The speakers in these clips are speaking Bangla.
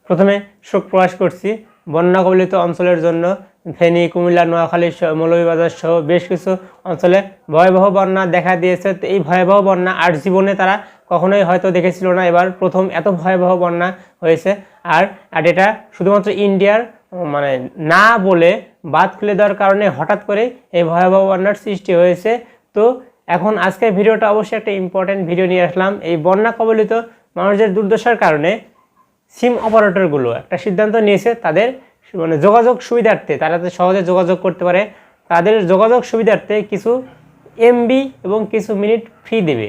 প্রথমে শোক প্রকাশ করছি বন্যা কবলিত অঞ্চলের জন্য। ফেনী, কুমিল্লা, নোয়াখালী, মৌলভীবাজার সহ বেশ কিছু অঞ্চলে ভয়াবহ বন্যা দেখা দিয়েছে। তো এই ভয়াবহ বন্যা আর জীবনে তারা কখনোই হয়তো দেখেছিল না, এবার প্রথম এত ভয়াবহ বন্যা হয়েছে। আর এটা শুধুমাত্র ইন্ডিয়ার মানে না বলে বাদ খুলে দেওয়ার কারণে হঠাৎ করে এই ভয়াবহ বন্যার সৃষ্টি হয়েছে। তো এখন আজকের ভিডিওটা অবশ্যই একটা ইম্পর্টেন্ট ভিডিও নিয়ে আসলাম। এই বন্যা কবলিত মানুষদের দুর্দশার কারণে সিম অপারেটরগুলো একটা সিদ্ধান্ত নিয়েছে তাদের মানে যোগাযোগ সুবিধার্থে, তারা যাতে সহজে যোগাযোগ করতে পারে, তাদের যোগাযোগ সুবিধার্থে কিছু এমবি এবং কিছু মিনিট ফ্রি দেবে।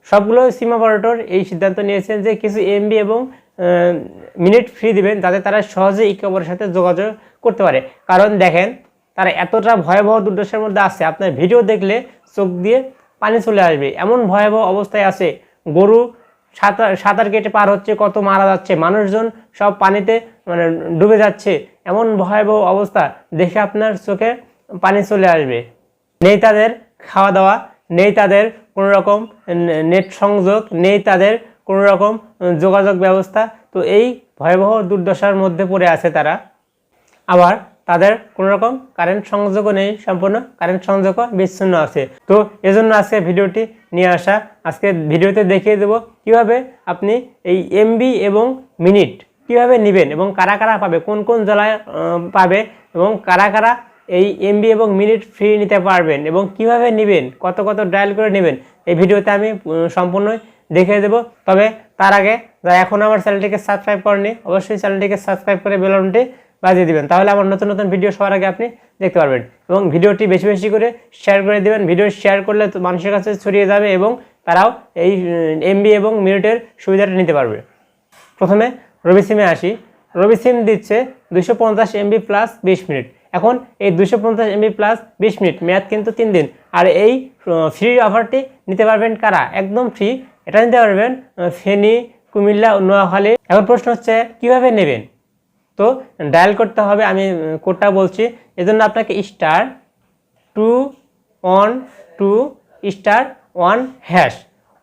সবগুলো সিম অপারেটর এই সিদ্ধান্ত নিয়েছেন যে কিছু এমবি এবং মিনিট ফ্রি দেবেন যাতে তারা সহজে একে অপরের সাথে যোগাযোগ করতে পারে। কারণ দেখেন তারা এতটা ভয়াবহ দুর্দশার মধ্যে আছে, আপনার ভিডিও দেখলে চোখ দিয়ে পানি চলে আসবে, এমন ভয়াবহ অবস্থায় আছে। গরু সাঁতার কেটে পার হচ্ছে, কত মারা যাচ্ছে, মানুষজন সব পানিতে মানে ডুবে যাচ্ছে, এমন ভয়াবহ অবস্থা দেখে আপনার চোখে পানি চলে আসবে। নেই তাদের খাওয়া দাওয়া, নেই তাদের কোনো রকম নেট সংযোগ, নেই তাদের কোনো রকম যোগাযোগ ব্যবস্থা। তো এই ভয়াবহ দুর্দশার মধ্যে পড়ে আছে তারা। আবার তাদের কোনো রকম কারেন্ট সংযোগও নেই, সম্পূর্ণ কারেন্ট সংযোগও বিচ্ছিন্ন আছে। তো এজন্য আজকে ভিডিওটি নিয়ে আসা। আজকে ভিডিওতে দেখিয়ে দেব কিভাবে আপনি এই এমবি এবং মিনিট কিভাবে নেবেন এবং কারা কারা পাবে, কোন কোন জেলায় পাবে এবং কারা কারা এই এমবি এবং মিনিট ফ্রি নিতে পারবেন এবং কিভাবে নেবেন, কত কত ডায়াল করে নেবেন, এই ভিডিওতে আমি সম্পূর্ণ দেখিয়ে দেব। তবে তার আগে যারা এখন আমার চ্যানেলটিকে সাবস্ক্রাইব করেনি অবশ্যই চ্যানেলটিকে সাবস্ক্রাইব করে বেল আইকনটি বাজিয়ে দিবেন, তাহলে আমার নতুন নতুন ভিডিও সবার আগে আপনি দেখতে পারবেন। এবং ভিডিওটি বেশি বেশি করে শেয়ার করে দেবেন, ভিডিও শেয়ার করলে মানুষের কাছে ছড়িয়ে যাবে এবং তারাও এই এমবি এবং মিনিটের সুবিধাটা নিতে পারবে। প্রথমে রবি সিমে আসি। রবি সিম দিচ্ছে 250 এমবি প্লাস 20 মিনিট। এখন এই 250 এমবি প্লাস 20 মিনিট মেয়াদ কিন্তু 3 দিন। আর এই ফ্রি অফারটি নিতে পারবেন কারা? একদম ফ্রি, এটা নিতে পারবেন ফেনী, কুমিল্লা, নোয়াখালী। এখন প্রশ্ন হচ্ছে কিভাবে নেবেন? তো ডায়াল করতে হবে, আমি কোডটা বলছি। এজন্য আপনাকে *212*1#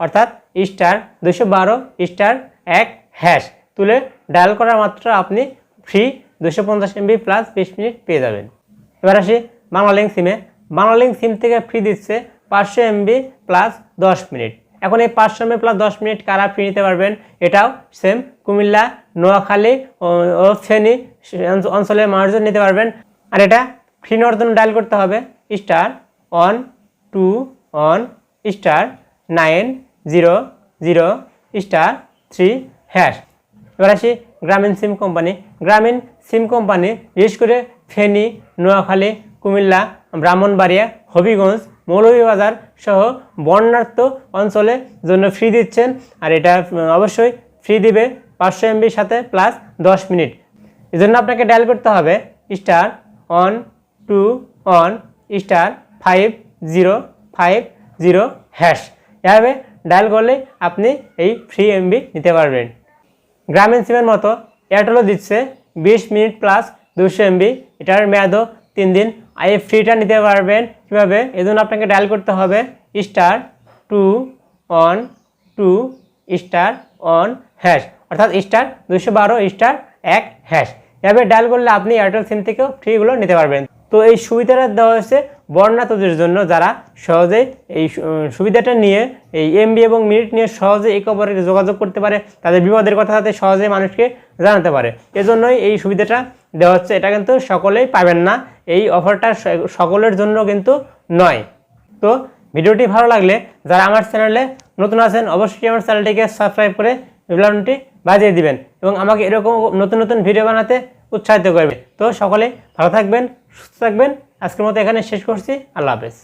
অর্থাৎ *212*1# তুলে ডায়াল করার মাত্র আপনি ফ্রি 250 এমবি প্লাস 20 মিনিট পেয়ে যাবেন। এবার আসি বাংলালিংক সিমে। বাংলালিংক সিম থেকে ফ্রি দিচ্ছে 500 এমবি প্লাস 10 মিনিট। এখন এই 500 এমবি প্লাস 10 মিনিট কারা ফ্রি নিতে পারবেন? এটাও সেম কুমিল্লা, নোয়াখালী ও ফেনী অঞ্চলের মানুষজন নিতে পারবেন। আর এটা ফ্রি নেওয়ার জন্য ডায়াল করতে হবে *121*900*3#। এবার আসি গ্রামীণ সিম কোম্পানি। গ্রামীণ সিম কোম্পানি বিশেষ করে ফেনী, নোয়াখালী, কুমিল্লা, ব্রাহ্মণবাড়িয়া, হবিগঞ্জ, মৌলভীবাজার সহ বন্যার্ত অঞ্চলের জন্য ফ্রি দিচ্ছেন। আর এটা অবশ্যই ফ্রি দিবে 500 এমবির সাথে প্লাস 10 মিনিট। এই জন্য আপনাকে ডায়াল করতে হবে *121*505#। এভাবে ডায়াল করলে আপনি এই ফ্রি এমবি নিতে পারবেন। গ্রামীণ সিমের মতো এয়ারটেলও দিচ্ছে 20 মিনিট প্লাস 200 এমবি, এটার মেয়াদও 3 দিন। এই ফ্রিটা নিতে পারবেন কীভাবে? এই জন্য আপনাকে ডায়াল করতে হবে *212*1# অর্থাৎ *212*1#। এভাবে ডায়াল করলে আপনি এয়ারটেল সিম থেকেও ফ্রিগুলো নিতে পারবেন। তো এই সুবিধাটা দেওয়া হয়েছে বন্যার্তদের জন্য, যারা সহজে এই সুবিধাটা নিয়ে এই এমবি এবং মিনিট নিয়ে সহজে একে অপরের যোগাযোগ করতে পারে, তাদের বিপদের কথা যাতে সহজে মানুষকে জানাতে পারে, এজন্যই এই সুবিধাটা দেওয়া হচ্ছে। এটা কিন্তু সকলেই পাবেন না, এই অফারটা সকলের জন্য কিন্তু নয়। তো ভিডিওটি ভালো লাগলে যারা আমার চ্যানেলে নতুন আছেন অবশ্যই আমার চ্যানেলটিকে সাবস্ক্রাইব করে বেল আইকনটি বাজিয়ে দিবেন এবং আমাকে এরকম নতুন নতুন ভিডিও বানাতে উৎসাহিত করবে। তো সকলে ভালো থাকবেন, সুস্থ থাকবেন। আজকের মতো এখানে শেষ করছি। আল্লাহ হাফেজ।